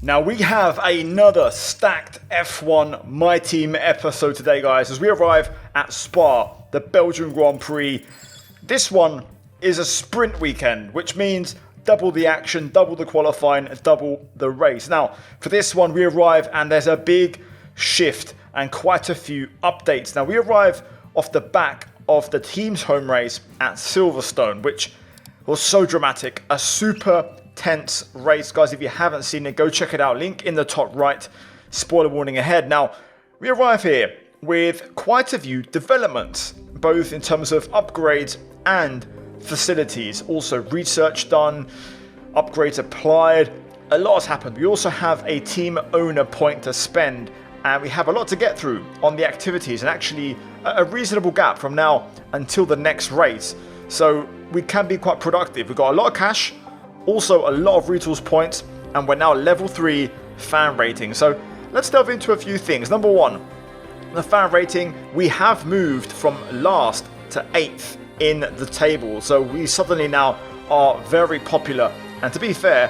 Now we have another stacked F1 My Team episode today, guys, as we arrive at Spa, the Belgian Grand Prix. This one is a sprint weekend, which means double the action, double the qualifying, double the race. Now, for this one, we arrive and there's a big shift and quite a few updates. Now, we arrive off the back of the team's home race at Silverstone, which was so dramatic, a super tense race. Guys, if you haven't seen it, go check it out. Link in the top right. Spoiler warning ahead. Now, we arrive here with quite a few developments, both in terms of upgrades and facilities. Also, research done, upgrades applied. A lot has happened. We also have a team owner point to spend, and we have a lot to get through on the activities, and actually a reasonable gap from now until the next race. So we can be quite productive. We've got a lot of cash, also a lot of retools points, and we're now level 3 fan rating. So let's delve into a few things. Number one, the fan rating. We have moved from last to 8th in the table. So we suddenly now are very popular. And to be fair,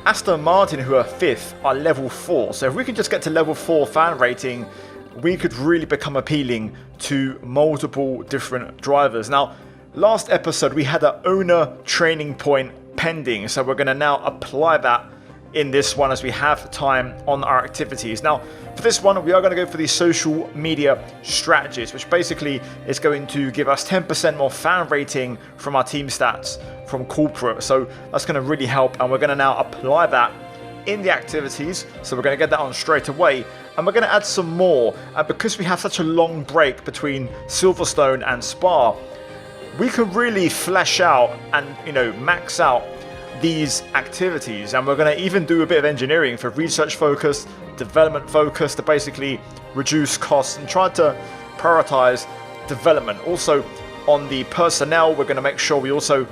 Aston Martin, who are 5th, are level 4. So if we can just get to level 4 fan rating, we could really become appealing to multiple different drivers. Now, last episode, we had an owner training point pending, so we're going to now apply that in this one as we have time on our activities. Now, for this one, we are going to go for the social media strategies, which basically is going to give us 10% more fan rating from our team stats from corporate. So that's going to really help, and we're going to now apply that in the activities. So we're going to get that on straight away, and we're going to add some more. And because we have such a long break between Silverstone and Spa, we can really flesh out and max out these activities, and we're going to even do a bit of engineering for research focus, development focus, to basically reduce costs and try to prioritize development. Also on the personnel, we're going to make sure we also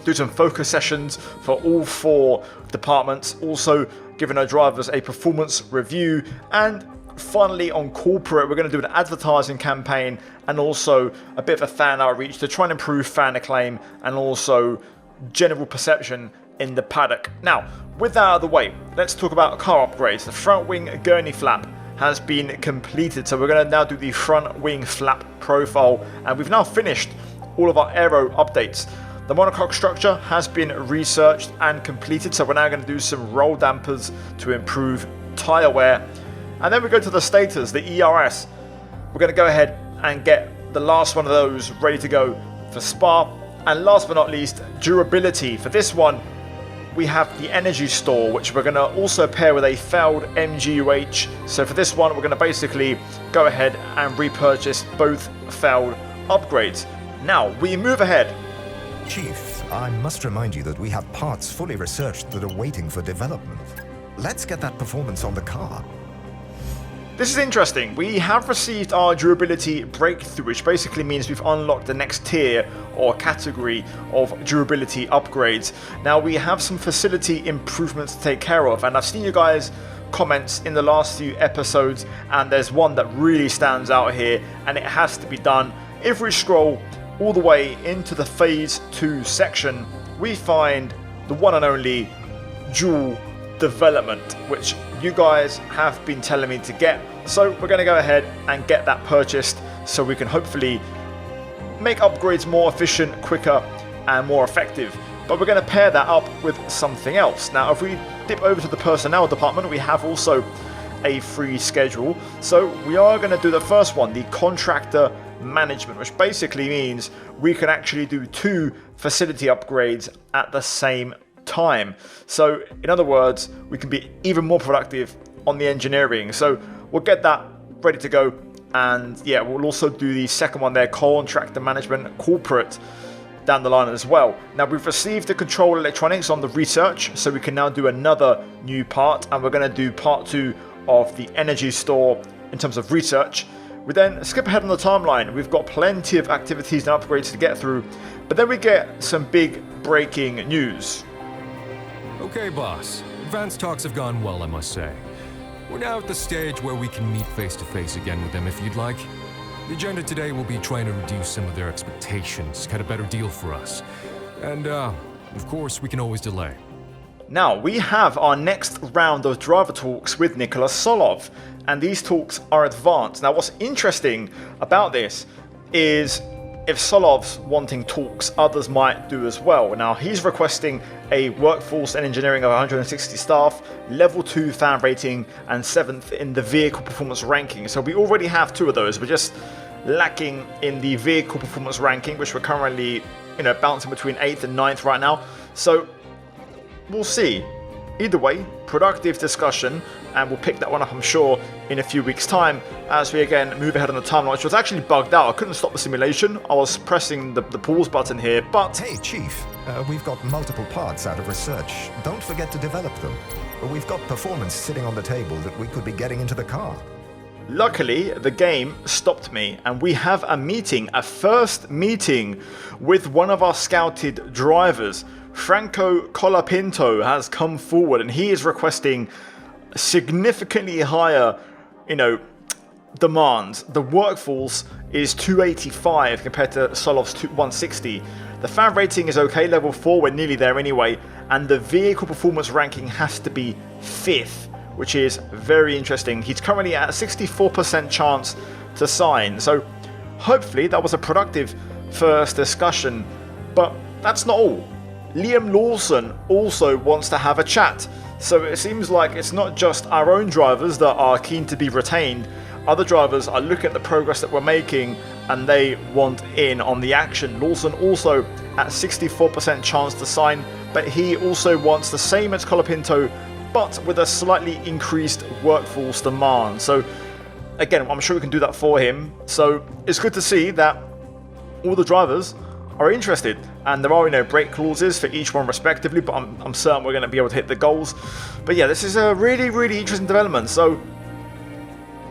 do some focus sessions for all 4 departments, also giving our drivers a performance review. And finally, on corporate, we're going to do an advertising campaign and also a bit of a fan outreach to try and improve fan acclaim and also general perception in the paddock. Now, with that out of the way, let's talk about car upgrades. The front wing gurney flap has been completed, so we're going to now do the front wing flap profile, and we've now finished all of our aero updates. The monocoque structure has been researched and completed, so we're now going to do some roll dampers to improve tyre wear. And then we go to the stators, the ERS. We're going to go ahead and get the last one of those ready to go for Spa. And last but not least, durability. For this one, we have the energy store, which we're going to also pair with a failed MGUH. So for this one, we're going to basically go ahead and repurchase both failed upgrades. Now, we move ahead. Chief, I must remind you that we have parts fully researched that are waiting for development. Let's get that performance on the car. This is interesting. We have received our durability breakthrough, which basically means we've unlocked the next tier or category of durability upgrades. Now, we have some facility improvements to take care of, and I've seen you guys comments in the last few episodes, and there's one that really stands out here, and it has to be done. If we scroll all the way into the phase 2 section, we find the one and only dual development, which you guys have been telling me to get. So we're going to go ahead and get that purchased so we can hopefully make upgrades more efficient, quicker and more effective. But we're going to pair that up with something else. Now, if we dip over to the personnel department, we have also a free schedule. So we are going to do the first one, the contractor management, which basically means we can actually do 2 facility upgrades at the same time. So in other words, we can be even more productive on the engineering. So we'll get that ready to go, and yeah, we'll also do the second one there, contractor management corporate, down the line as well. Now, we've received the control electronics on the research, so we can now do another new part, and we're going to do part 2 of the energy store in terms of research. We then skip ahead on the timeline. We've got plenty of activities and upgrades to get through, but then we get some big breaking news. Okay, boss. Advanced talks have gone well, I must say. We're now at the stage where we can meet face-to-face again with them if you'd like. The agenda today will be trying to reduce some of their expectations, get a better deal for us. And, of course, we can always delay. Now, we have our next round of driver talks with Nicholas Solov, and these talks are advanced. Now, what's interesting about this is if Solov's wanting talks, others might do as well. Now, he's requesting a workforce and engineering of 160 staff, level 2 fan rating, and 7th in the vehicle performance ranking. So we already have 2 of those. We're just lacking in the vehicle performance ranking, which we're currently, bouncing between 8th and 9th right now. So we'll see. Either way, productive discussion, and we'll pick that one up, I'm sure, in a few weeks' time as we again move ahead on the timeline, which was actually bugged out. I couldn't stop the simulation. I was pressing the pause button here, but... Hey, Chief, we've got multiple parts out of research. Don't forget to develop them. We've got performance sitting on the table that we could be getting into the car. Luckily, the game stopped me, and we have a first meeting with one of our scouted drivers. Franco Colapinto has come forward, and he is requesting significantly higher, demands. The workforce is 285 compared to Solov's 160. The fan rating is okay, level 4, we're nearly there anyway, and the vehicle performance ranking has to be 5th, which is very interesting. He's currently at a 64% chance to sign, so hopefully that was a productive first discussion, but that's not all. Liam Lawson also wants to have a chat, so it seems like it's not just our own drivers that are keen to be retained. Other drivers are looking at the progress that we're making and they want in on the action. Lawson also at 64% chance to sign, but he also wants the same as Colapinto, but with a slightly increased workforce demand. So again, I'm sure we can do that for him. So it's good to see that all the drivers are interested, and there are break clauses for each one respectively, but I'm certain we're going to be able to hit the goals. But yeah, this is a really interesting development, so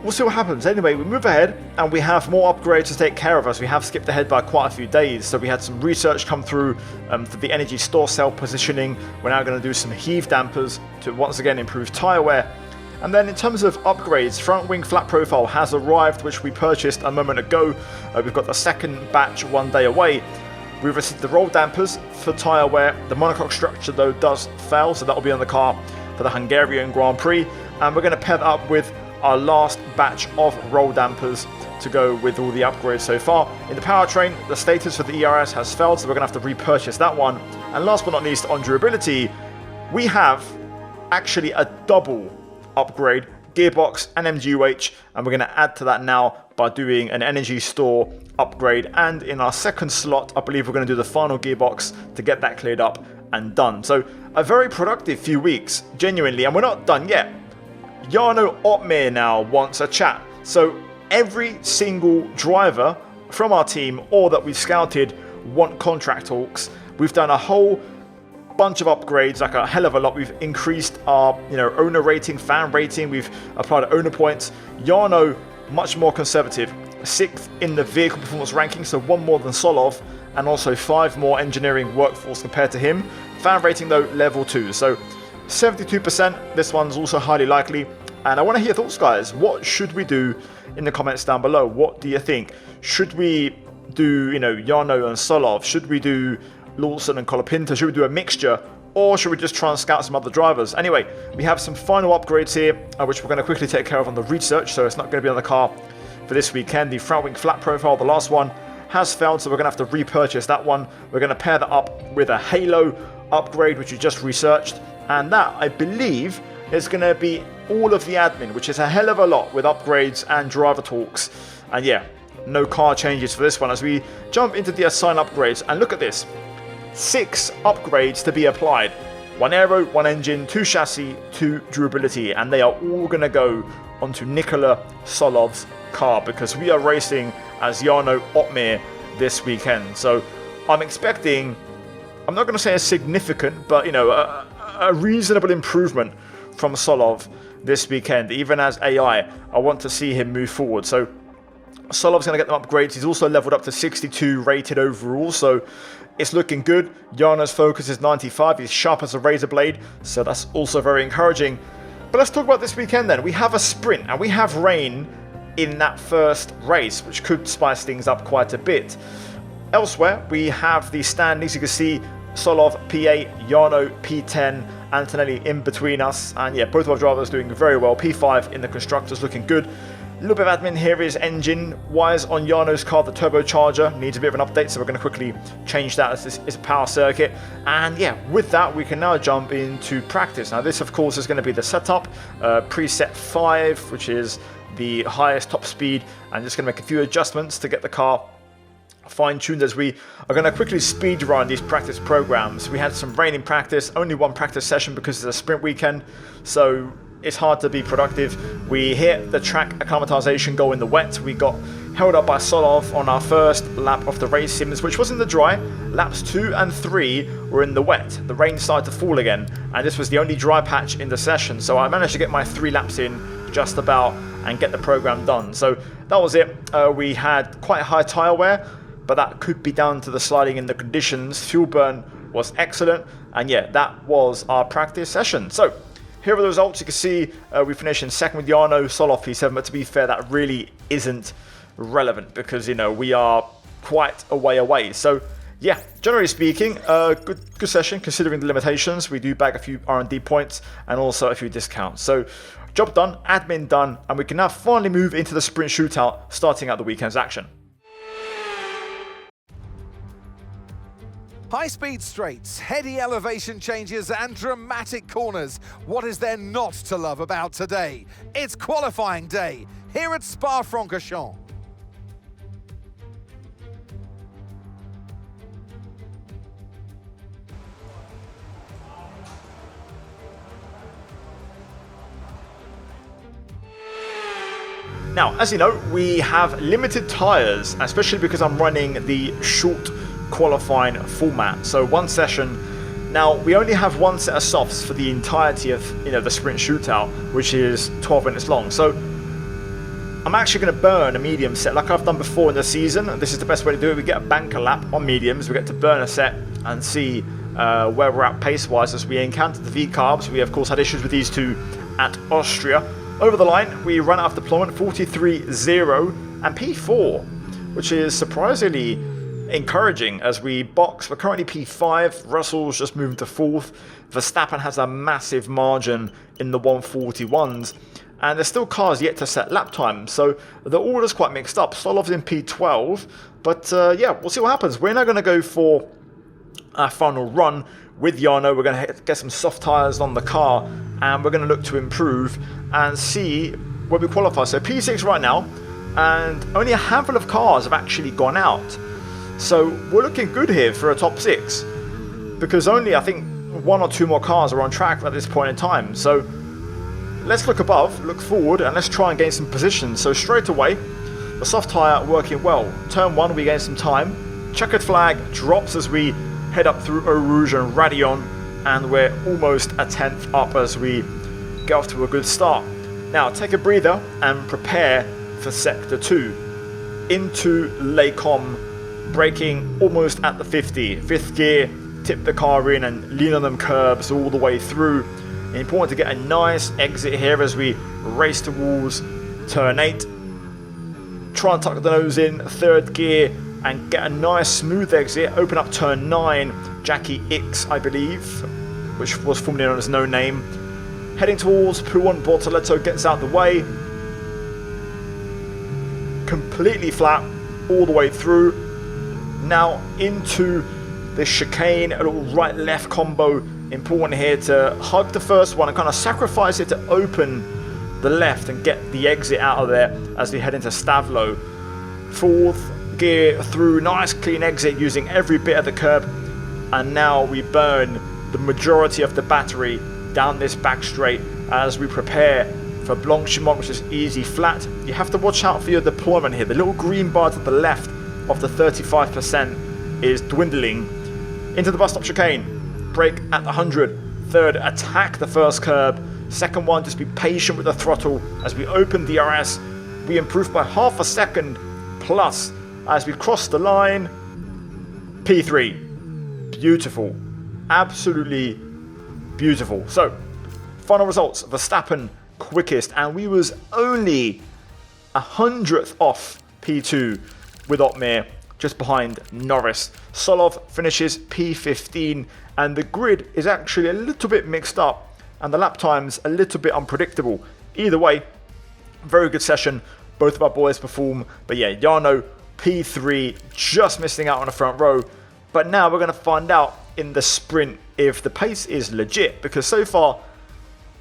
we'll see what happens. Anyway, we move ahead and we have more upgrades to take care of us. We have skipped ahead by quite a few days, so we had some research come through for the energy store cell positioning. We're now going to do some heave dampers to once again improve tyre wear. And then in terms of upgrades, front wing flat profile has arrived, which we purchased a moment ago. We've got the second batch 1 day away. We've received the roll dampers for tyre wear. The monocoque structure though does fail, so that will be on the car for the Hungarian Grand Prix. And we're going to pair that up with our last batch of roll dampers to go with all the upgrades so far. In the powertrain, the status for the ERS has failed, so we're going to have to repurchase that one. And last but not least, on durability, we have actually a double upgrade, gearbox and MGUH, and we're going to add to that now by doing an energy store upgrade, and in our second slot I believe we're going to do the final gearbox to get that cleared up and done. So a very productive few weeks, genuinely, and we're not done yet. Jarno OPMEER now wants a chat, so every single driver from our team or that we've scouted want contract talks. We've done a whole bunch of upgrades, like a hell of a lot. We've increased our owner rating, fan rating, we've applied owner points. Jarno, much more conservative, 6th in the vehicle performance ranking, so 1 more than Solov, and also 5 more engineering workforce compared to him. Fan rating though, level 2, so 72%. This one's also highly likely, and I want to hear your thoughts, guys. What should we do in the comments down below? What do you think? Should we do Jarno and Solov? Should we do Lawson and Colapinto? Should we do a mixture, or should we just try and scout some other drivers? Anyway, we have some final upgrades here, which we're going to quickly take care of on the research, so it's not going to be on the car for this weekend. The front wing flat profile, the last one, has failed, so we're going to have to repurchase that one. We're going to pair that up with a halo upgrade, which we just researched, and that, I believe, is going to be all of the admin, which is a hell of a lot with upgrades and driver talks. And yeah, no car changes for this one as we jump into the assign upgrades. And look at this, 6 upgrades to be applied. 1 aero, 1 engine, 2 chassis, 2 durability, and they are all going to go onto Nikola Solov's car because we are racing as Jarno OPMEER this weekend. So I'm expecting, I'm not going to say a significant, but a reasonable improvement from Solov this weekend. Even as AI, I want to see him move forward. So Solov's going to get them upgrades. He's also leveled up to 62 rated overall, so it's looking good. Jarno's focus is 95. He's sharp as a razor blade, so that's also very encouraging. But let's talk about this weekend then. We have a sprint and we have rain in that first race, which could spice things up quite a bit. Elsewhere, we have the standings. You can see Solov P8, Jarno P10, Antonelli in between us. And yeah, both of our drivers doing very well. P5 in the constructors looking good. A little bit of admin here is engine-wise on Jarno's car. The turbocharger needs a bit of an update, so we're going to quickly change that as this is a power circuit. And yeah, with that, we can now jump into practice. Now, this, of course, is going to be the setup. Preset 5, which is the highest top speed. I'm just going to make a few adjustments to get the car fine-tuned as we are going to quickly speed run these practice programs. We had some rain in practice, only one practice session because it's a sprint weekend, so it's hard to be productive. We hit the track acclimatization goal in the wet. We got held up by Solov on our first lap of the race sims, which was in the dry. Laps 2 and 3 were in the wet. The rain started to fall again, and this was the only dry patch in the session, so I managed to get my 3 laps in just about and get the program done. So that was it. We had quite high tire wear, but that could be down to the sliding in the conditions. Fuel burn was excellent, and yeah, that was our practice session. So here are the results. You can see we finished in second with Jarno, Solov P7, but to be fair, that really isn't relevant because, you know, we are quite a way away. So yeah, generally speaking, good session considering the limitations. We do bag a few R&D points and also a few discounts. So job done, admin done, and we can now finally move into the sprint shootout, starting out the weekend's action. High-speed straights, heady elevation changes and dramatic corners. What is there not to love about today? It's qualifying day here at Spa-Francorchamps. Now, as you know, we have limited tyres, especially because I'm running the short qualifying format. So one session. Now, we only have one set of softs for the entirety of, you know, the sprint shootout, which is 12 minutes long. So I'm actually going to burn a medium set like I've done before in the season. This is the best way to do it. We get a banker lap on mediums. We get to burn a set and see where we're at pace-wise as we encounter the V-carbs. We, of course, had issues with these two at Austria. Over the line, we run out of deployment 43.0 and P4, which is surprisingly encouraging as we box. We're currently P5, Russell's just moving to 4th, Verstappen has a massive margin in the 141s, and there's still cars yet to set lap time, so the order's quite mixed up. Solov's in P12, but yeah, we'll see what happens. We're now going to go for our final run with Jarno. We're going to get some soft tyres on the car, and we're going to look to improve and see where we qualify. So P6 right now, and only a handful of cars have actually gone out. So we're looking good here for a top 6, because only I think 1 or 2 more cars are on track at this point in time. So let's look above, look forward, and let's try and gain some position. So straight away, the soft tyre working well. Turn 1, we gain some time. Checkered flag drops as we head up through Eau Rouge and Radion, and we're almost a 10th up as we get off to a good start. Now take a breather and prepare for Sector 2. Into Les Combes, braking almost at the 50. 5th gear, tip the car in and lean on them curbs all the way through. Important to get a nice exit here as we race towards turn 8. Try and tuck the nose in, 3rd gear, and get a nice smooth exit. Open up turn 9, Jackie X, I believe, which was formerly known as No Name. Heading towards Pouan Bortoletto, gets out the way. Completely flat all the way through. Now into the chicane, a little right-left combo. Important here to hug the first one and kind of sacrifice it to open the left and get the exit out of there as we head into Stavlo. 4th gear through, nice clean exit using every bit of the curb, and now we burn the majority of the battery down this back straight as we prepare for Blanchimont, which is easy flat. You have to watch out for your deployment here. The little green bar to the left of the 35% is dwindling. Into the bus stop chicane, brake at the 100, 3rd attack the first curb, 2nd one just be patient with the throttle. As we open DRS, we improve by half a second plus as we cross the line. P3, beautiful, absolutely beautiful. So final results, Verstappen quickest, and we was only 100th off P2 with OPMEER, just behind Norris. Solov finishes P15 and the grid is actually a little bit mixed up and the lap times a little bit unpredictable. Either way, very good session. Both of our boys perform, but yeah, Jarno, P3, just missing out on the front row. But now we're going to find out in the sprint if the pace is legit, because so far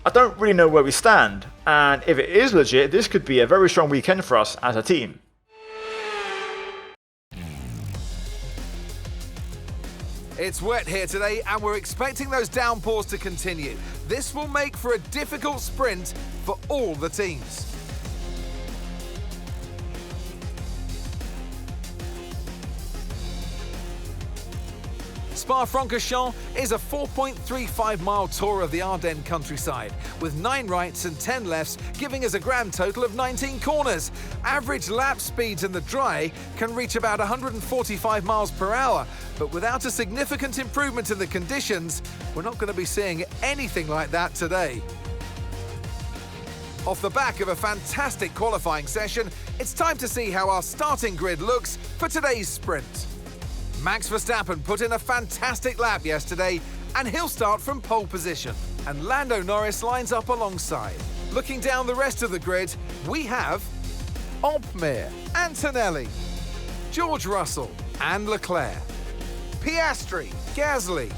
I don't really know where we stand, and if it is legit, this could be a very strong weekend for us as a team. It's wet here today and we're expecting those downpours to continue. This will make for a difficult sprint for all the teams. Spa-Francorchamps is a 4.35-mile tour of the Ardennes countryside, with 9 rights and 10 lefts, giving us a grand total of 19 corners. Average lap speeds in the dry can reach about 145 miles per hour, but without a significant improvement in the conditions, we're not going to be seeing anything like that today. Off the back of a fantastic qualifying session, it's time to see how our starting grid looks for today's sprint. Max Verstappen put in a fantastic lap yesterday, and he'll start from pole position. And Lando Norris lines up alongside. Looking down the rest of the grid, we have OPMEER, Antonelli, George Russell and Leclerc, Piastri, Gasly,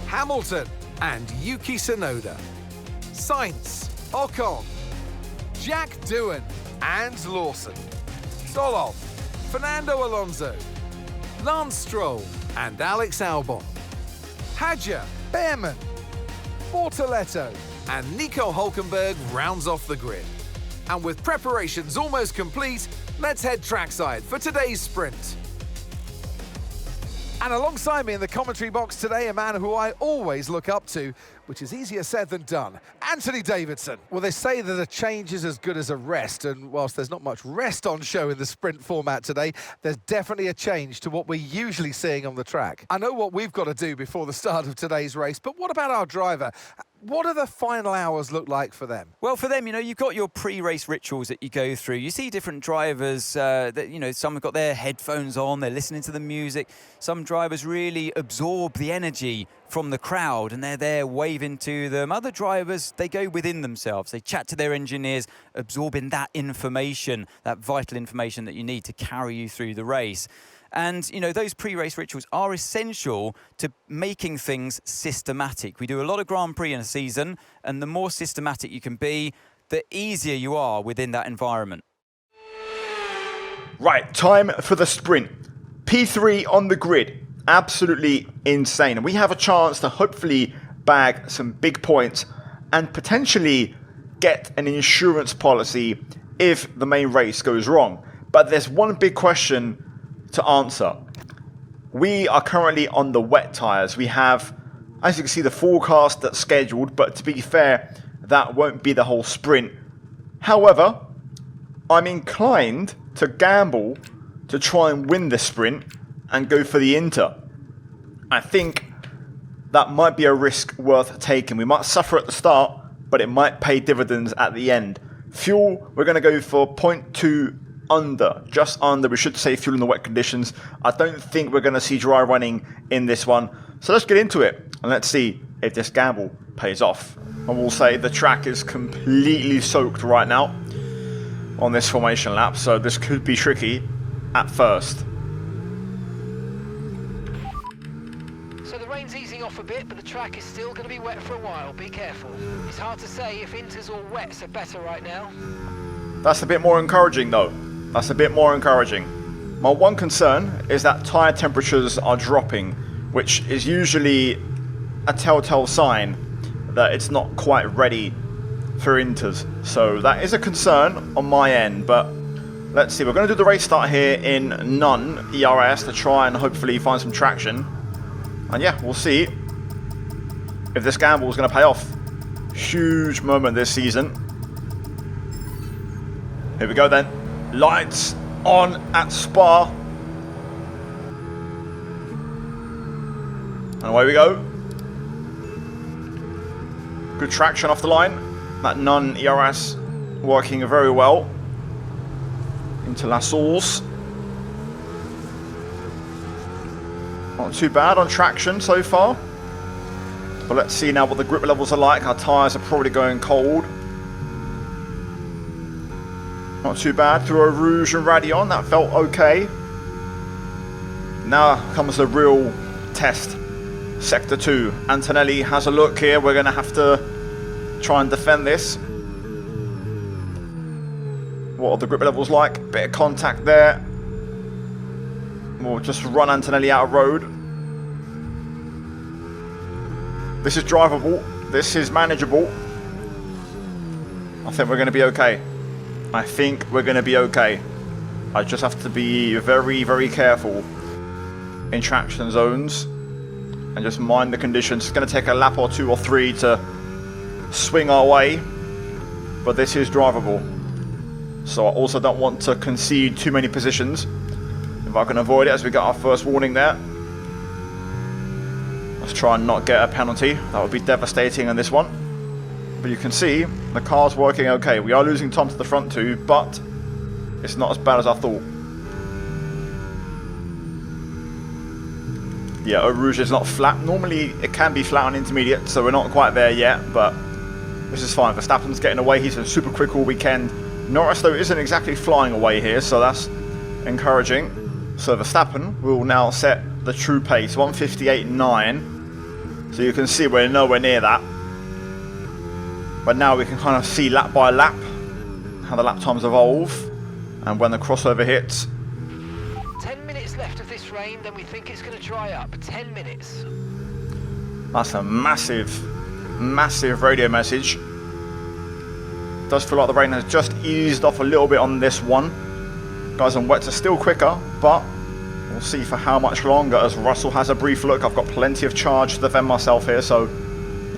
Hamilton and Yuki Tsunoda, Sainz, Ocon, Jack Doohan and Lawson, Solov, Fernando Alonso, Lance Stroll and Alex Albon, Hadjar, Behrman, Bortoletto and Nico Hülkenberg rounds off the grid. And with preparations almost complete, let's head trackside for today's sprint. And alongside me in the commentary box today, a man who I always look up to, which is easier said than done, Anthony Davidson. Well, they say that a change is as good as a rest, and whilst there's not much rest on show in the sprint format today, there's definitely a change to what we're usually seeing on the track. I know what we've got to do before the start of today's race, but what about our driver? What do the final hours look like for them? Well, for them, you've got your pre-race rituals that you go through. You see different drivers that, some have got their headphones on, they're listening to the music. Some drivers really absorb the energy from the crowd and they're there waving to them. Other drivers, they go within themselves. They chat to their engineers, absorbing that information, that vital information that you need to carry you through the race. And, those pre-race rituals are essential to making things systematic. We do a lot of Grand Prix in a season, and the more systematic you can be, the easier you are within that environment. Right, time for the sprint. P3 on the grid. Absolutely insane. And we have a chance to hopefully bag some big points and potentially get an insurance policy if the main race goes wrong. But there's one big question to answer. We are currently on the wet tyres. We have, as you can see, the forecast that's scheduled, but to be fair, that won't be the whole sprint. However, I'm inclined to gamble to try and win the sprint and go for the Inter. I think that might be a risk worth taking. We might suffer at the start, but it might pay dividends at the end. Fuel, we're going to go for 0.2 under, just under. We should save fuel in the wet conditions. I don't think we're going to see dry running in this one. So let's get into it and let's see if this gamble pays off. I will say the track is completely soaked right now on this formation lap, so this could be tricky at first. So the rain's easing off a bit, but the track is still going to be wet for a while. Be careful. It's hard to say if Inters or wets are better right now. That's a bit more encouraging though. That's a bit more encouraging. My one concern is that tyre temperatures are dropping, which is usually a telltale sign that it's not quite ready for Inters. So that is a concern on my end, but let's see. We're going to do the race start here in none ERS to try and hopefully find some traction. And yeah, we'll see if this gamble is going to pay off. Huge moment this season. Here we go then. Lights on at Spa. And away we go. Good traction off the line. That Nun ERS working very well. Into La Source. Not too bad on traction so far. But let's see now what the grip levels are like. Our tyres are probably going cold. Not too bad. Through a Rouge and Radeon, that felt okay. Now comes the real test. Sector 2. Antonelli has a look here. We're going to have to try and defend this. What are the grip levels like? Bit of contact there. We'll just run Antonelli out of road. This is drivable. This is manageable. I think we're going to be okay. I think we're going to be okay. I just have to be very, very careful in traction zones and just mind the conditions. It's going to take a lap or 2 or 3 to swing our way, but this is drivable. So I also don't want to concede too many positions. If I can avoid it as we get our first warning there. Let's try and not get a penalty. That would be devastating on this one. But you can see the car's working okay. We are losing Tom to the front too, but it's not as bad as I thought. Yeah, Eau Rouge is not flat. Normally it can be flat on intermediate, so we're not quite there yet, but this is fine. Verstappen's getting away. He's been super quick all weekend. Norris, though, isn't exactly flying away here, so that's encouraging. So Verstappen will now set the true pace, 1:58.9. So you can see we're nowhere near that. But now we can kind of see lap by lap how the lap times evolve and when the crossover hits. 10 minutes left of this rain, then we think it's going to dry up. 10 minutes. That's a massive, massive radio message. Does feel like the rain has just eased off a little bit on this one. Guys on wets are still quicker, but we'll see for how much longer as Russell has a brief look. I've got plenty of charge to defend myself here, so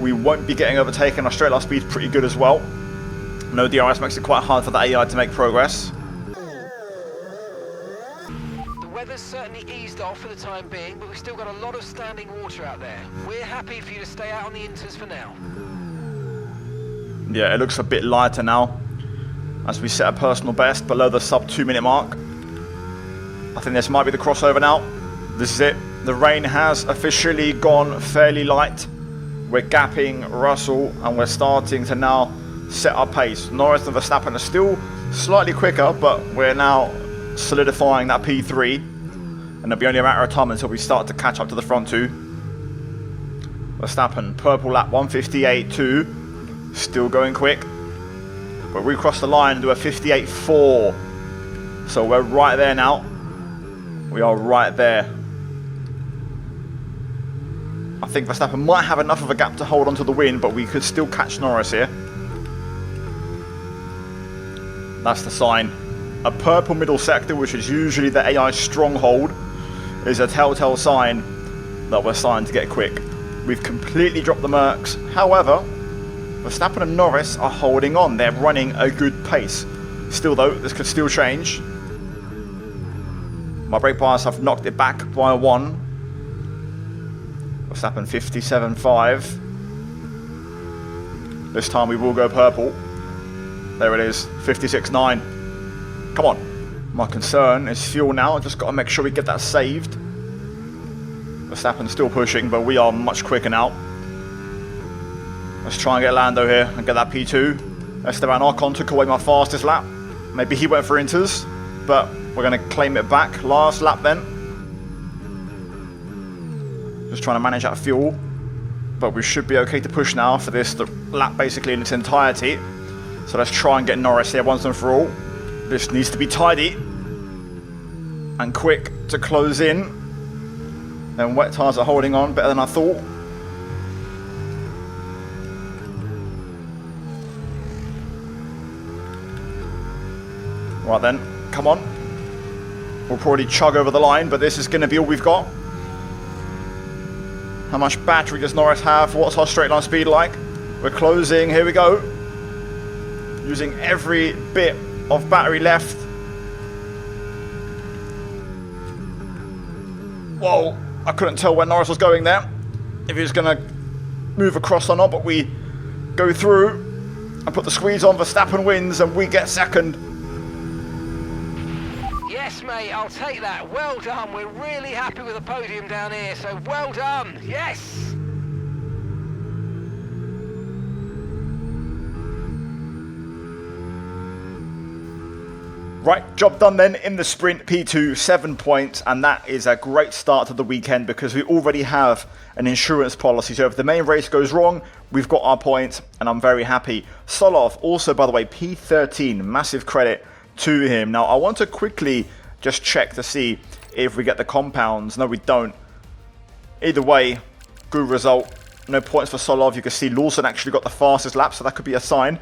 we won't be getting overtaken. Our straight line speed's pretty good as well. No DRS makes it quite hard for the AI to make progress. The weather's certainly eased off for the time being, but we've still got a lot of standing water out there. We're happy for you to stay out on the inters for now. Yeah, it looks a bit lighter now as we set a personal best below the sub 2 minute mark. I think this might be the crossover now. This is it. The rain has officially gone fairly light. We're gapping Russell and we're starting to now set our pace. Norris and Verstappen are still slightly quicker, but we're now solidifying that P3. And it'll be only a matter of time until we start to catch up to the front two. Verstappen, purple lap, 1:58.2. Still going quick. But we cross the line and do a 58.4. So we're right there now. We are right there. I think Verstappen might have enough of a gap to hold on to the win, but we could still catch Norris here. That's the sign. A purple middle sector, which is usually the AI stronghold, is a telltale sign that we're starting to get quick. We've completely dropped the Mercs. However, Verstappen and Norris are holding on. They're running a good pace. Still though, this could still change. My brake bias, I've knocked it back by 1. Verstappen 57.5. This time we will go purple. There it is, 56.9. Come on. My concern is fuel now. I've just got to make sure we get that saved. Verstappen's still pushing, but we are much quicker now. Let's try and get Lando here and get that P2. Esteban Ocon took away my fastest lap. Maybe he went for inters, but we're going to claim it back. Last lap then. Just trying to manage that fuel. But we should be okay to push now for this lap basically in its entirety. So let's try and get Norris here once and for all. This needs to be tidy and quick to close in. Then wet tyres are holding on better than I thought. Right then, come on. We'll probably chug over the line, but this is going to be all we've got. How much battery does Norris have? What's our straight line speed like? We're closing, here we go. Using every bit of battery left. Whoa, I couldn't tell where Norris was going there. If he was going to move across or not, but we go through and put the squeeze on. Verstappen wins and we get second. Yes, mate, I'll take that. Well done. We're really happy with the podium down here, so well done. Yes! Right, job done then in the sprint. P2, 7 points, and that is a great start to the weekend because we already have an insurance policy. So if the main race goes wrong, we've got our points, and I'm very happy. Solov, also, by the way, P13, massive credit to him. Now, I want to quickly just check to see if we get the compounds. No, we don't. Either way, good result. No points for Solov. You can see Lawson actually got the fastest lap, so that could be a sign.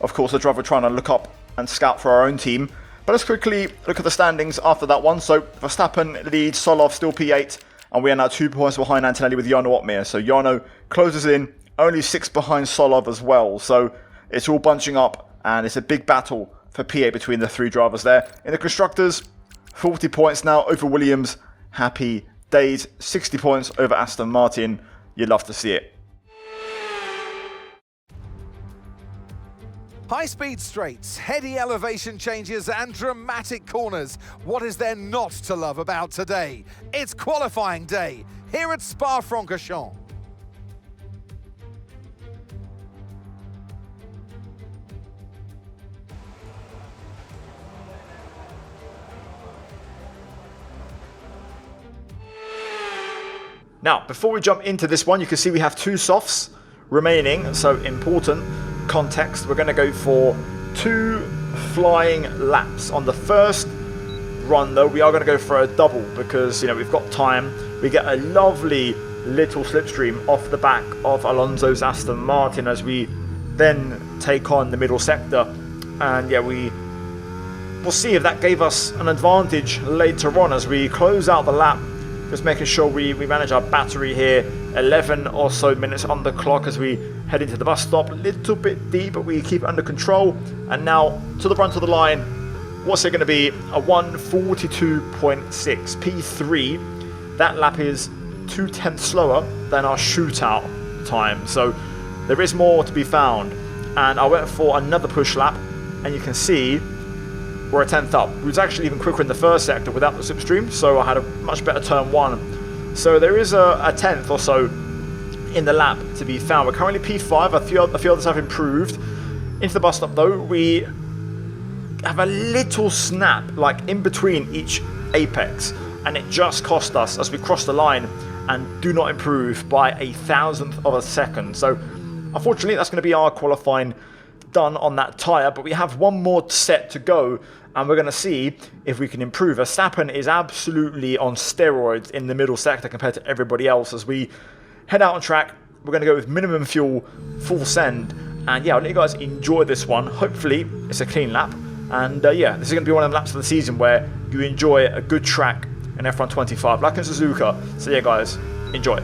Of course, the driver trying to look up and scout for our own team. But let's quickly look at the standings after that one. So Verstappen leads, Solov still P8, and we are now 2 points behind Antonelli with Jarno OPMEER. So Jarno closes in, only 6 behind Solov as well. So it's all bunching up, and it's a big battle for P8 between the 3 drivers there. In the Constructors, 40 points now over Williams. Happy days. 60 points over Aston Martin. You'd love to see it. High-speed straights, heady elevation changes and dramatic corners. What is there not to love about today? It's qualifying day here at Spa-Francorchamps. Now, before we jump into this one, you can see we have 2 softs remaining, so important context. We're going to go for 2 flying laps. On the first run, though, we are going to go for a double because, you know, we've got time. We get a lovely little slipstream off the back of Alonso's Aston Martin as we then take on the middle sector. And, yeah, we'll see if that gave us an advantage later on as we close out the lap. Just making sure we manage our battery here. 11 or so minutes on the clock as we head into the bus stop. A little bit deep, but we keep it under control. And now to the front of the line. What's it going to be? A 1:42.6 P3. That lap is 0.2 slower than our shootout time. So there is more to be found. And I went for another push lap, and you can see we're a 10th up. We was actually even quicker in the first sector without the slipstream, so I had a much better turn 1. So there is a 10th or so in the lap to be found. We're currently P5, a few others have improved. Into the bus stop though, we have a little snap, like in between each apex, and it just cost us as we cross the line and do not improve by 1,000th of a second. So unfortunately, that's going to be our qualifying done on that tyre, but we have one more set to go, and we're going to see if we can improve. Verstappen is absolutely on steroids in the middle sector compared to everybody else. As we head out on track, we're going to go with minimum fuel, full send, and yeah, I'll let you guys enjoy this one. Hopefully it's a clean lap, and yeah, this is going to be one of the laps of the season where you enjoy a good track in F1 25 like in Suzuka. So yeah guys, enjoy.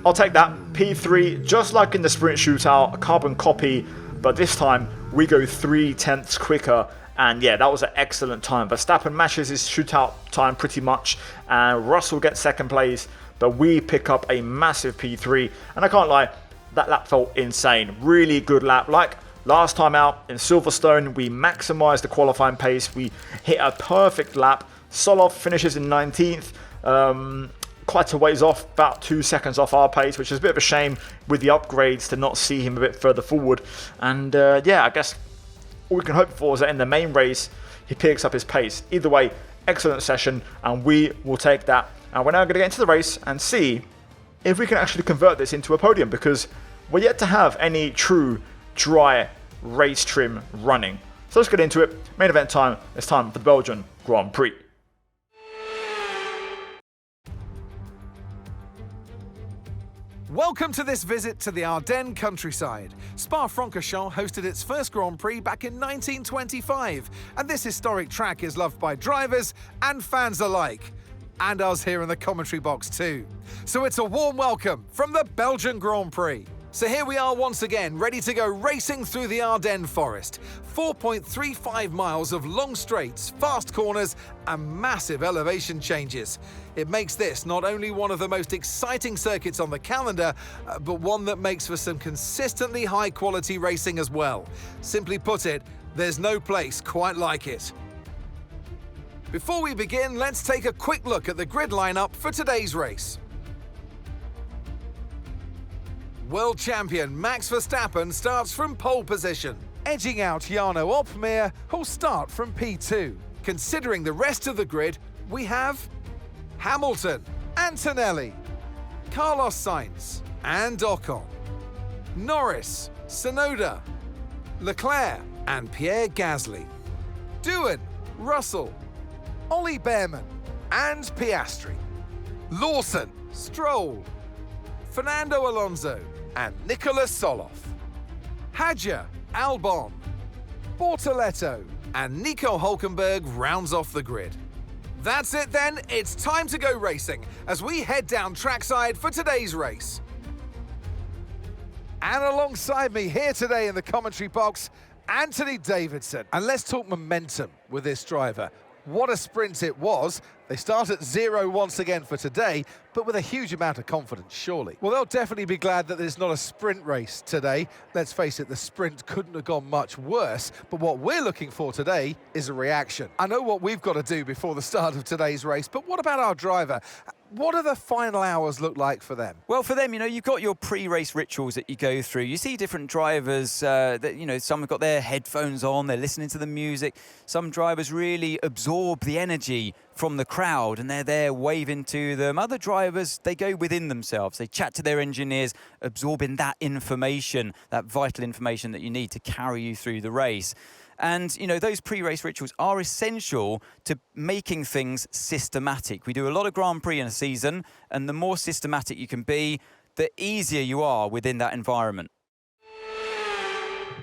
I'll take that. P3, just like in the sprint shootout, a carbon copy but this time we go 3/10 quicker. And yeah, that was an excellent time. Verstappen matches his shootout time pretty much, and Russell gets second place, but we pick up a massive P3. And I can't lie, that lap felt insane. Really good lap. Like last time out in Silverstone, we maximised the qualifying pace. We hit a perfect lap. Solov finishes in 19th. Quite a ways off, about 2 seconds off our pace, which is a bit of a shame with the upgrades to not see him a bit further forward. And yeah, I guess all we can hope for is that in the main race, he picks up his pace. Either way, excellent session, and we will take that. And we're now going to get into the race and see if we can actually convert this into a podium, because we're yet to have any true dry race trim running. So let's get into it. Main event time. It's time for the Belgian Grand Prix. Welcome to this visit to the Ardennes countryside. Spa-Francorchamps hosted its first Grand Prix back in 1925, and this historic track is loved by drivers and fans alike. And us here in the commentary box too. So it's a warm welcome from the Belgian Grand Prix. So here we are once again, ready to go racing through the Ardennes forest. 4.35 miles of long straights, fast corners, and massive elevation changes. It makes this not only one of the most exciting circuits on the calendar, but one that makes for some consistently high-quality racing as well. Simply put it, there's no place quite like it. Before we begin, let's take a quick look at the grid lineup for today's race. World champion Max Verstappen starts from pole position, edging out Jarno OPMEER, who'll start from P2. Considering the rest of the grid, we have Hamilton, Antonelli, Carlos Sainz and Ocon, Norris, Tsunoda, Leclerc and Pierre Gasly, Doohan, Russell, Ollie Behrman and Piastri, Lawson, Stroll, Fernando Alonso and Nicolas Solov, Hadjar, Albon, Bortoletto and Nico Hülkenberg rounds off the grid. That's it then, it's time to go racing as we head down trackside for today's race. And alongside me here today in the commentary box, Anthony Davidson. And let's talk momentum with this driver. What a sprint it was. They start at 0 once again for today, but with a huge amount of confidence, surely. Well, they'll definitely be glad that there's not a sprint race today. Let's face it, the sprint couldn't have gone much worse, but what we're looking for today is a reaction. I know what we've got to do before the start of today's race, but what about our driver? What do the final hours look like for them? Well, for them, you've got your pre-race rituals that you go through. You see different drivers that, some have got their headphones on, they're listening to the music. Some drivers really absorb the energy from the crowd and they're there waving to them. Other drivers, they go within themselves. They chat to their engineers, absorbing that information, that vital information that you need to carry you through the race. And, those pre-race rituals are essential to making things systematic. We do a lot of Grand Prix in a season, and the more systematic you can be, the easier you are within that environment.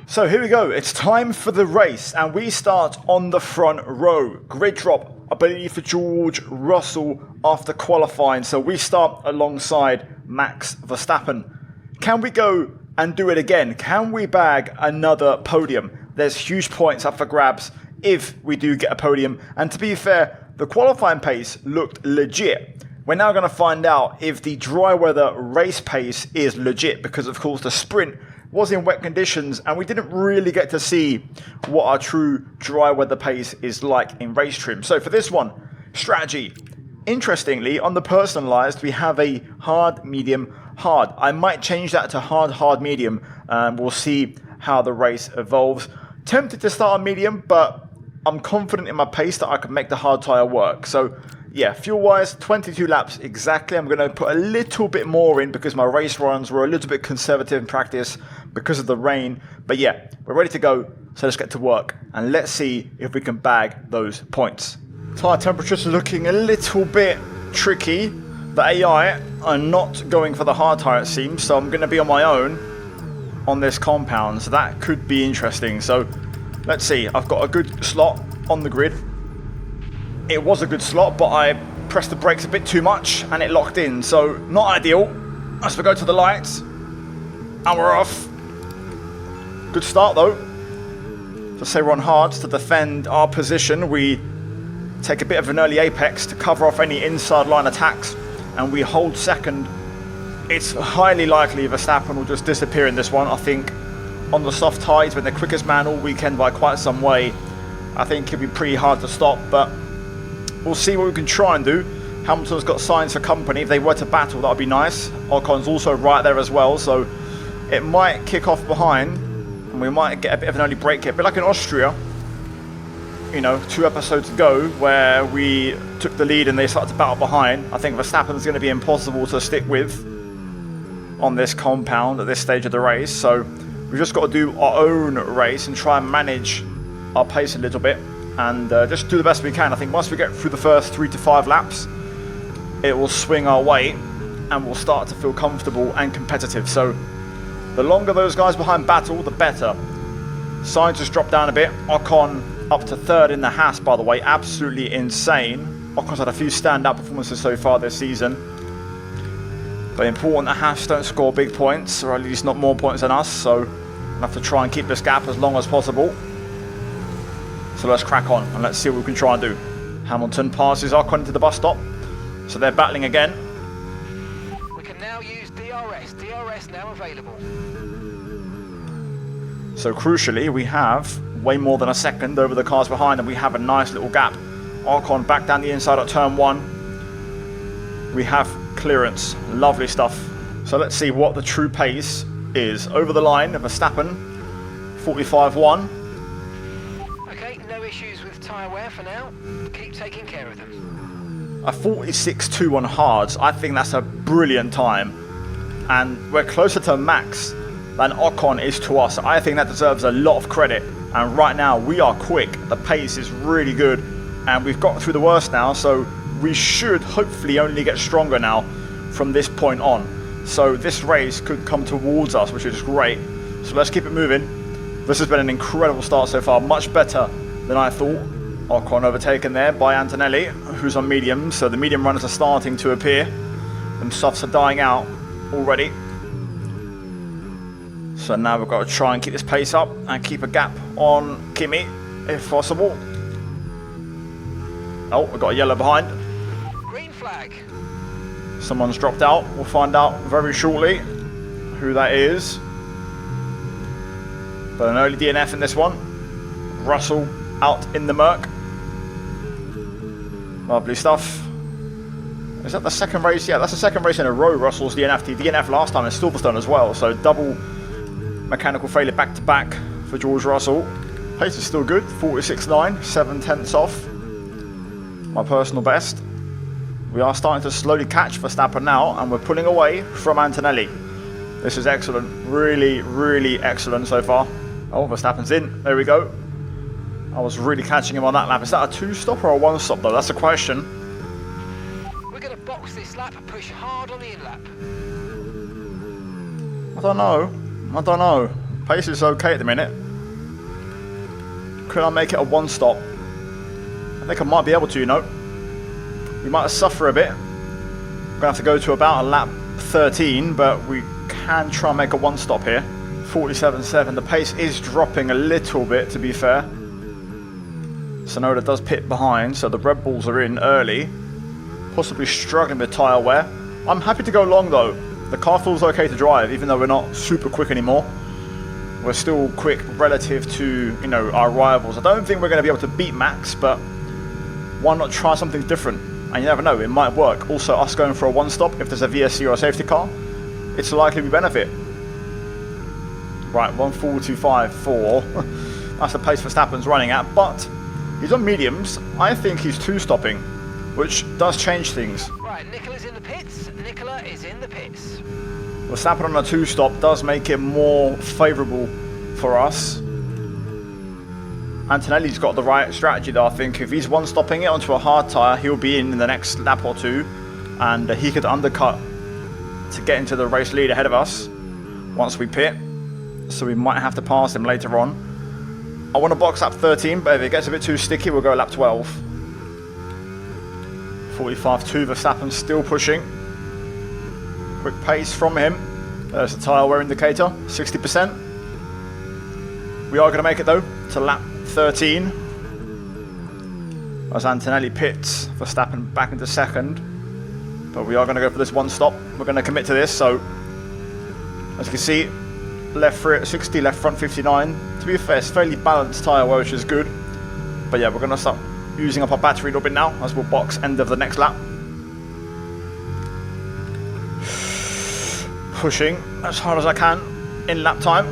So here we go. It's time for the race, and we start on the front row. Grid drop, I believe, for George Russell after qualifying. So we start alongside Max Verstappen. Can we go and do it again? Can we bag another podium? There's huge points up for grabs if we do get a podium. And to be fair, the qualifying pace looked legit. We're now going to find out if the dry weather race pace is legit, because of course the sprint was in wet conditions and we didn't really get to see what our true dry weather pace is like in race trim. So for this one, strategy. Interestingly, on the personalized, we have a hard, medium, hard. I might change that to hard, hard, medium. We'll see how the race evolves. Tempted to start on medium, but I'm confident in my pace that I can make the hard tyre work. So yeah, fuel-wise, 22 laps exactly. I'm going to put a little bit more in because my race runs were a little bit conservative in practice because of the rain. But yeah, we're ready to go. So let's get to work and let's see if we can bag those points. Tyre temperatures are looking a little bit tricky. The AI are not going for the hard tyre, it seems. So I'm going to be on my own on this compound, so that could be interesting. So let's see, I've got a good slot on the grid. It was a good slot, but I pressed the brakes a bit too much and it locked in, so not ideal. As we go to the lights, and we're off. Good start though. To say we're on hards to defend our position, we take a bit of an early apex to cover off any inside line attacks, and we hold second. It's highly likely Verstappen will just disappear in this one. I think on the soft tyres, when the quickest man all weekend by quite some way, I think it'll be pretty hard to stop, but we'll see what we can try and do. Hamilton's got signs for company. If they were to battle, that would be nice. Ocon's also right there as well, so it might kick off behind. And we might get a bit of an early break here, a bit like in Austria, you know, 2 episodes ago, where we took the lead and they started to battle behind. I think Verstappen's going to be impossible to stick with on this compound at this stage of the race, so we've just got to do our own race and try and manage our pace a little bit, and just do the best we can. I think once we get through the first 3 to 5 laps, it will swing our way and we'll start to feel comfortable and competitive. So the longer those guys behind battle, the better. Sainz just dropped down a bit. Ocon up to 3rd in the Haas, by the way. Absolutely insane. Ocon's had a few standout performances so far this season. But important that Haas don't score big points, or at least not more points than us. So we'll have to try and keep this gap as long as possible. So let's crack on and let's see what we can try and do. Hamilton passes Ocon into the bus stop. So they're battling again. We can now use DRS. DRS now available. So crucially, we have way more than a second over the cars behind, and we have a nice little gap. Ocon back down the inside at turn 1. We have clearance. Lovely stuff. So let's see what the true pace is. Over the line of Verstappen, 45.1. Okay, no issues with tyre wear for now. Keep taking care of them. A 46.2 on hards. I think that's a brilliant time. And we're closer to Max than Ocon is to us. I think that deserves a lot of credit. And right now, we are quick. The pace is really good. And we've got through the worst now, so we should hopefully only get stronger now from this point on. So this race could come towards us, which is great. So let's keep it moving. This has been an incredible start so far. Much better than I thought. Ocon overtaken there by Antonelli, who's on medium. So the medium runners are starting to appear. Them softs are dying out already. So now we've got to try and keep this pace up and keep a gap on Kimi, if possible. Oh, we've got a yellow behind. Green flag. Someone's dropped out. We'll find out very shortly who that is. But an early DNF in this one. Russell out in the murk. Lovely stuff. Is that the second race? Yeah, that's the second race in a row Russell's DNF. He DNF last time in Silverstone as well. So double mechanical failure back to back for George Russell. Pace is still good. 46.9, 7/10 off. My personal best. We are starting to slowly catch Verstappen now, and we're pulling away from Antonelli. This is excellent. Really, really excellent so far. Oh, Verstappen's in. There we go. I was really catching him on that lap. Is that a 2-stop or a 1-stop though? That's a question. We're going to box this lap and push hard on the in-lap. I don't know. Pace is okay at the minute. Could I make it a 1-stop? I think I might be able to, you know. We might suffer a bit. We're going to have to go to about a lap 13, but we can try and make a 1-stop here. 47.7. The pace is dropping a little bit, to be fair. Sonoda does pit behind, so the Red Bulls are in early. Possibly struggling with tyre wear. I'm happy to go long though. The car feels okay to drive, even though we're not super quick anymore. We're still quick relative to, you know, our rivals. I don't think we're going to be able to beat Max, but why not try something different? And you never know, it might work. Also, us going for a 1-stop, if there's a VSC or a safety car, it's likely we benefit. Right, 1:42.54. That's the pace Verstappen's running at, but he's on mediums. I think he's 2-stopping, which does change things. Right, Nicola's in the pits. Nicola is in the pits. Verstappen on a 2-stop does make it more favourable for us. Antonelli's got the right strategy though, I think. If he's 1-stopping it onto a hard tyre, he'll be in the next lap or two, and he could undercut to get into the race lead ahead of us once we pit. So we might have to pass him later on. I want to box lap 13, but if it gets a bit too sticky, we'll go lap 12. 45.2, Verstappen still pushing. Quick pace from him. There's the tyre wear indicator, 60%. We are going to make it though to lap 13. As Antonelli pits, Verstappen back into second. But we are going to go for this one stop. We're going to commit to this. So, as you can see, left rear 60, left front 59. To be fair, it's fairly balanced tyre wear, which is good. But yeah, we're going to start using up our battery a little bit now, as we'll box end of the next lap. Pushing as hard as I can in lap time.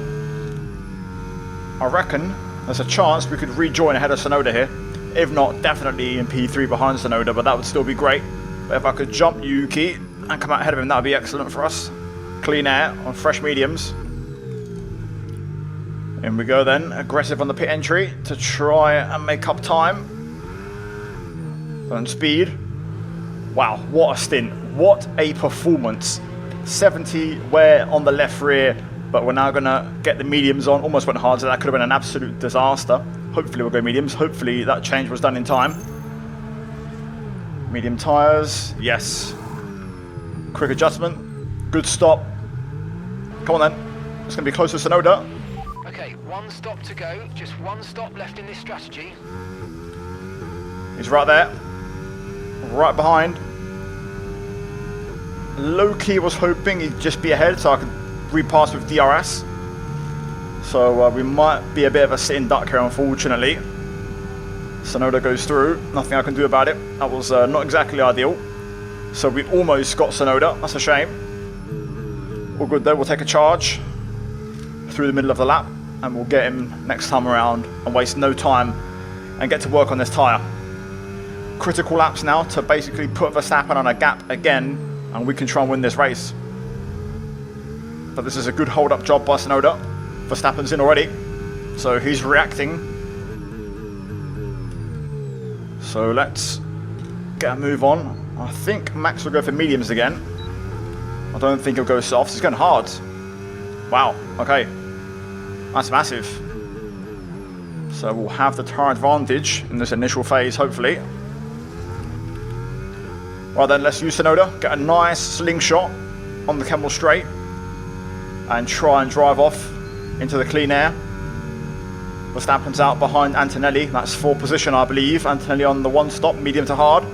I reckon there's a chance we could rejoin ahead of Tsunoda here. If not, definitely in P3 behind Tsunoda, but that would still be great. But if I could jump Yuki and come out ahead of him, that would be excellent for us. Clean air on fresh mediums. In we go then, aggressive on the pit entry to try and make up time. And speed. Wow, what a stint. What a performance. 70 wear on the left rear, but we're now going to get the mediums on. Almost went hard, so that could have been an absolute disaster. Hopefully we'll go mediums. Hopefully that change was done in time. Medium tyres, yes. Quick adjustment, good stop. Come on then, it's going to be close to Tsunoda. Okay, one stop to go, just one stop left in this strategy. He's right there, right behind. Low-key was hoping he'd just be ahead so I could repass with DRS. So we might be a bit of a sitting duck here, unfortunately. Tsunoda goes through, nothing I can do about it. That was not exactly ideal. So we almost got Tsunoda, that's a shame. All good though, we'll take a charge through the middle of the lap and we'll get him next time around and waste no time and get to work on this tyre. Critical laps now to basically put Verstappen on a gap again, and we can try and win this race. But this is a good hold-up job by Tsunoda. Verstappen's in already, so he's reacting. So let's get a move on. I think Max will go for mediums again. I don't think he'll go softs. He's going hard. Wow, okay. That's massive. So we'll have the tyre advantage in this initial phase, hopefully. Right then, let's use Tsunoda. Get a nice slingshot on the Kemmel straight. And try and drive off into the clean air. Verstappen's out behind Antonelli. That's 4th position, I believe. Antonelli on the one stop, medium to hard.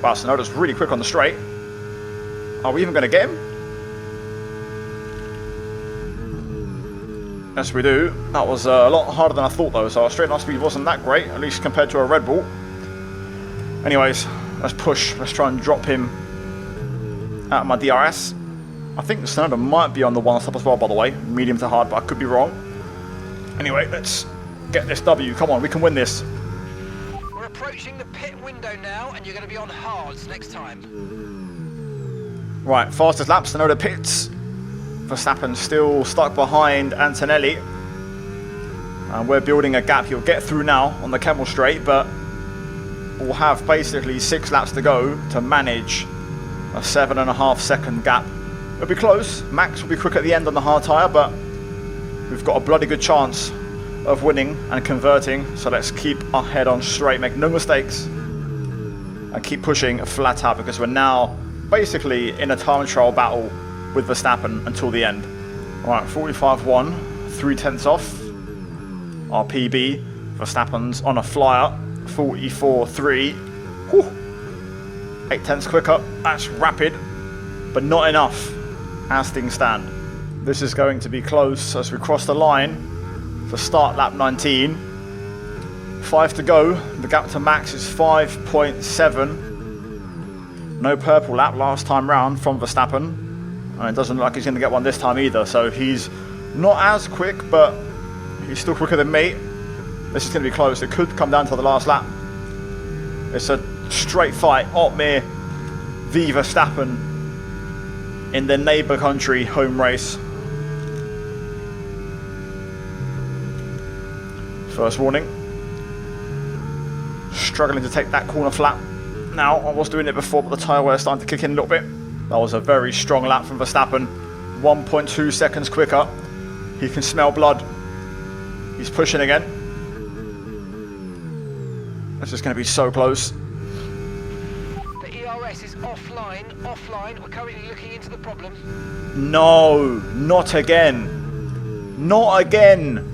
Wow, Tsunoda's really quick on the straight. Are we even going to get him? Yes, we do. That was a lot harder than I thought, though. So our straight line speed wasn't that great, at least compared to a Red Bull. Anyways, let's push. Let's try and drop him out of my DRS. I think Tsunoda might be on the one stop as well, by the way. Medium to hard, but I could be wrong. Anyway, let's get this W. Come on, we can win this. We're approaching the pit window now, and you're going to be on hards next time. Right, fastest lap, Tsunoda pits. Verstappen still stuck behind Antonelli. And we're building a gap. He'll get through now on the Kemmel straight, but we'll have basically 6 laps to go to manage a 7.5 second gap. It'll be close. Max will be quick at the end on the hard tyre, but we've got a bloody good chance of winning and converting. So let's keep our head on straight, make no mistakes, and keep pushing flat out because we're now basically in a time trial battle with Verstappen until the end. Alright, 45.1, 0.3 off. Our PB. Verstappen's on a flyer, 44.3. 0.8 quicker. That's rapid, but not enough as things stand. This is going to be close as we cross the line to start lap 19. 5 to go. The gap to Max is 5.7. No purple lap last time round from Verstappen. And it doesn't look like he's going to get one this time either. So he's not as quick, but he's still quicker than me. This is going to be close. It could come down to the last lap. It's a straight fight. OPMEER v Verstappen in the neighbour country home race. First warning. Struggling to take that corner flat. Now, I was doing it before, but the tyre wear is starting to kick in a little bit. That was a very strong lap from Verstappen. 1.2 seconds quicker. He can smell blood. He's pushing again. This is going to be so close. The ERS is offline. We're currently looking into the problem. No, not again. Not again.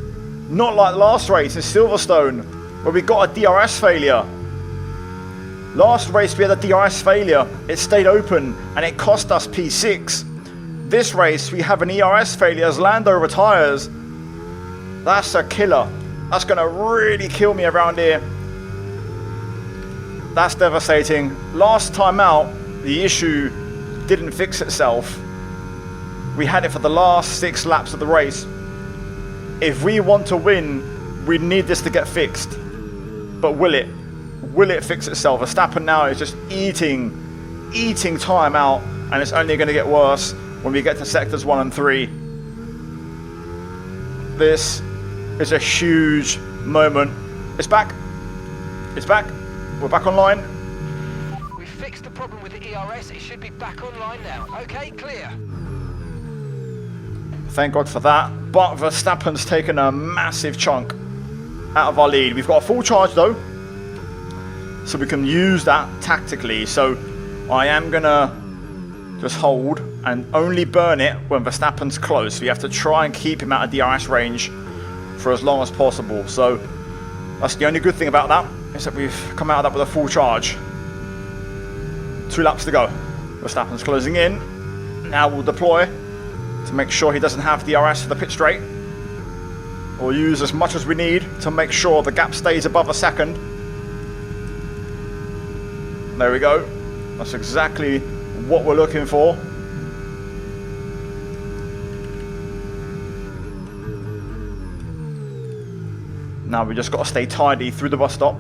Not like last race in Silverstone, where we got a DRS failure. Last race we had a DRS failure, it stayed open and it cost us P6. This race we have an ERS failure as Lando retires. That's a killer. That's going to really kill me around here. That's devastating. Last time out, the issue didn't fix itself. We had it for the last 6 laps of the race. If we want to win, we need this to get fixed. But will it? Will it fix itself? Verstappen now is just eating time out, and it's only going to get worse when we get to sectors 1 and 3. This is a huge moment. It's back. It's back. We're back online. We fixed the problem with the ERS. It should be back online now. Okay, clear. Thank God for that. But Verstappen's taken a massive chunk out of our lead. We've got a full charge though, so we can use that tactically. So I am gonna just hold and only burn it when Verstappen's close. We have to try and keep him out of DRS range for as long as possible. So that's the only good thing about that, is that we've come out of that with a full charge. 2 laps to go. Verstappen's closing in. Now we'll deploy to make sure he doesn't have DRS for the pit straight. We'll use as much as we need to make sure the gap stays above a second. There we go. That's exactly what we're looking for. Now we just got to stay tidy through the bus stop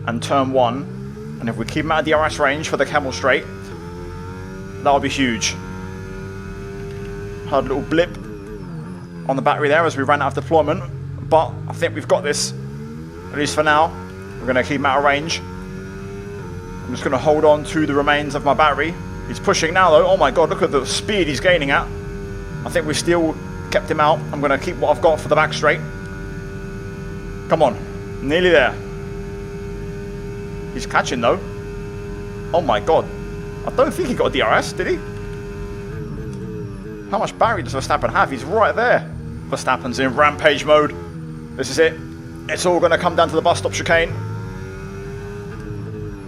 and turn 1. And if we keep him out of DRS range for the camel straight, that'll be huge. Had a little blip on the battery there as we ran out of deployment, but I think we've got this, at least for now. We're going to keep him out of range. I'm just going to hold on to the remains of my battery. He's pushing now though. Oh my god, look at the speed he's gaining at. I think we've still kept him out. I'm going to keep what I've got for the back straight. Come on, nearly there. He's catching though. Oh my god. I don't think he got a DRS, did he? How much battery does Verstappen have? He's right there. Verstappen's in rampage mode. This is it. It's all going to come down to the bus stop chicane.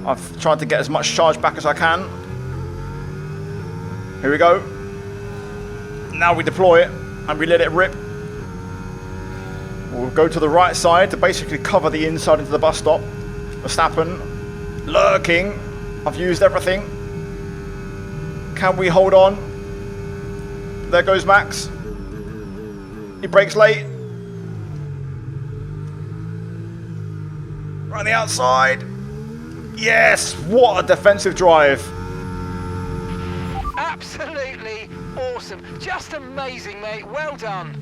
I've tried to get as much charge back as I can. Here we go. Now we deploy it and we let it rip. We'll go to the right side to basically cover the inside into the bus stop. Verstappen lurking. I've used everything. Can we hold on? There goes Max. He brakes late. Right on the outside. Yes, what a defensive drive. Absolutely awesome. Just amazing, mate. Well done.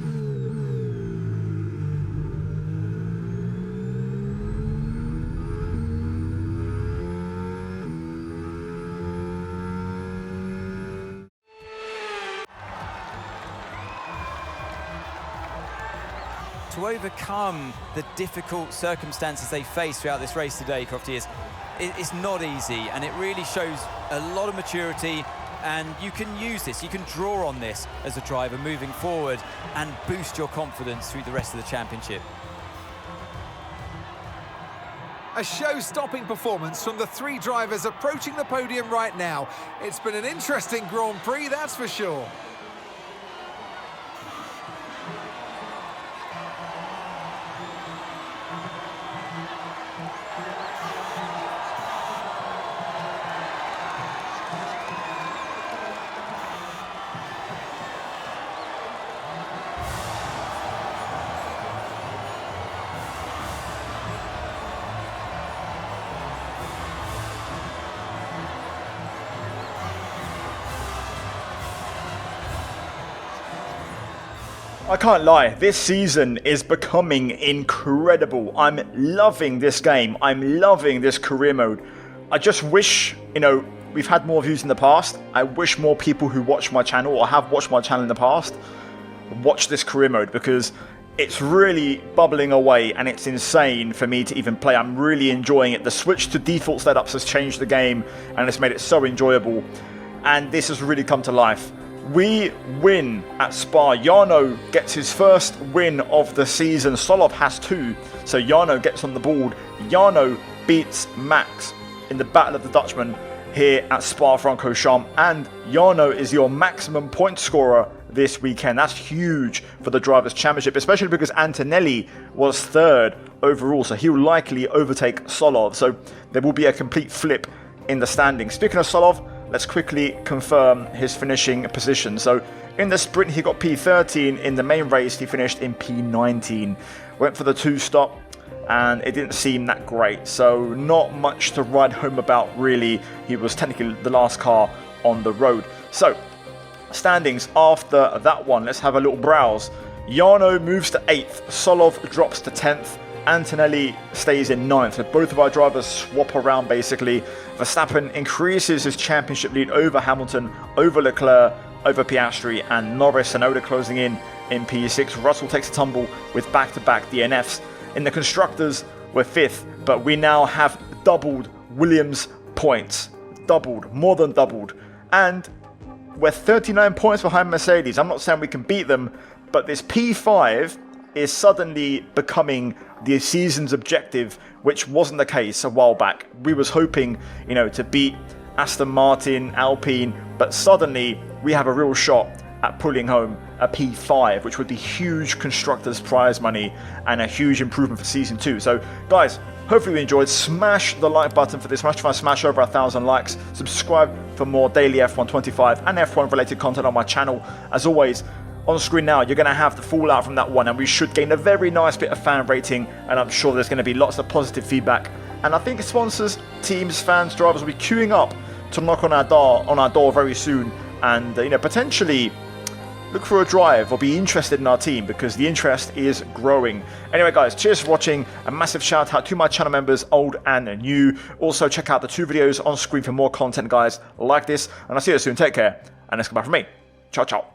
To overcome the difficult circumstances they face throughout this race today, Crofty, it's not easy, and it really shows a lot of maturity, and you can use this, you can draw on this as a driver moving forward and boost your confidence through the rest of the championship. A show-stopping performance from the 3 drivers approaching the podium right now. It's been an interesting Grand Prix, that's for sure. I can't lie, this season is becoming incredible. I'm loving this game. I'm loving this career mode. I just wish, we've had more views in the past. I wish more people who watch my channel or have watched my channel in the past watch this career mode, because it's really bubbling away and it's insane for me to even play. I'm really enjoying it. The switch to default setups has changed the game and it's made it so enjoyable. And this has really come to life. we win at Spa. Jarno gets his first win of the season. Solov has 2, so Jarno gets on the board. Jarno beats Max in the Battle of the Dutchmen here at Spa-Francorchamps, and Jarno is your maximum point scorer this weekend. That's huge for the Drivers' Championship, especially because Antonelli was 3rd overall, so he will likely overtake Solov. So there will be a complete flip in the standings. Speaking of Solov, let's quickly confirm his finishing position. So in the sprint, he got P13. In the main race, he finished in P19. Went for the 2-stop, and it didn't seem that great. So not much to write home about, really. He was technically the last car on the road. So standings after that one, let's have a little browse. Jarno moves to 8th. Solov drops to 10th. Antonelli stays in 9th. So both of our drivers swap around basically. Verstappen increases his championship lead over Hamilton, over Leclerc, over Piastri and Norris. Tsunoda closing in P6. Russell takes a tumble with back-to-back DNFs. In the constructors, we're 5th, but we now have doubled Williams' points. Doubled, more than doubled. And we're 39 points behind Mercedes. I'm not saying we can beat them, but this P5 is suddenly becoming the season's objective, which wasn't the case a while back. We was hoping, to beat Aston Martin, Alpine, but suddenly we have a real shot at pulling home a P5, which would be huge constructors prize money and a huge improvement for season 2. So guys, hopefully you enjoyed. Smash the like button for this match. Try and smash over 1,000 likes. Subscribe for more daily F1 25 and F1 related content on my channel. As always, on screen now, you're going to have the fallout from that one, and we should gain a very nice bit of fan rating, and I'm sure there's going to be lots of positive feedback. And I think sponsors, teams, fans, drivers will be queuing up to knock on our door very soon, and potentially look for a drive or be interested in our team, because the interest is growing. Anyway guys, cheers for watching. A massive shout out to my channel members, old and new. Also check out the 2 videos on screen for more content, guys, like this, and I'll see you soon. Take care, and let's go back from me. Ciao, ciao.